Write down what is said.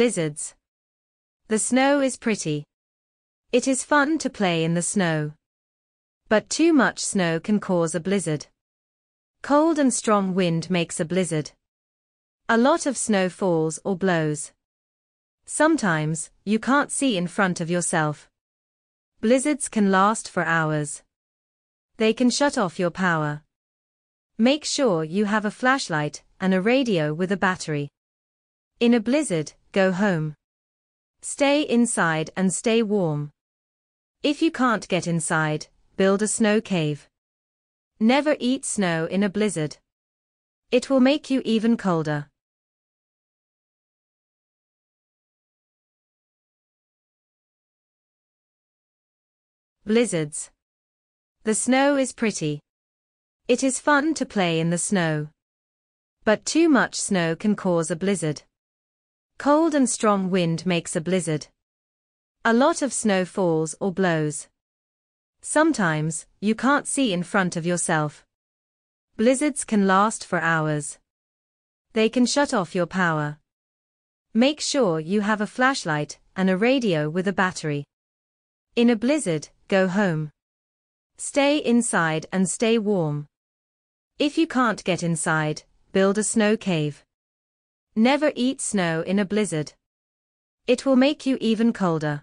Blizzards. The snow is pretty. It is fun to play in the snow. But too much snow can cause a blizzard. Cold and strong wind makes a blizzard. A lot of snow falls or blows. Sometimes, you can't see in front of yourself. Blizzards can last for hours. They can shut off your power. Make sure you have a flashlight and a radio with a battery. In a blizzard, go home. Stay inside and stay warm. If you can't get inside, build a snow cave. Never eat snow in a blizzard. It will make you even colder. Blizzards. The snow is pretty. It is fun to play in the snow. But too much snow can cause a blizzard. Cold and strong wind makes a blizzard. A lot of snow falls or blows. Sometimes, you can't see in front of yourself. Blizzards can last for hours. They can shut off your power. Make sure you have a flashlight and a radio with a battery. In a blizzard, go home. Stay inside and stay warm. If you can't get inside, build a snow cave. Never eat snow in a blizzard. It will make you even colder.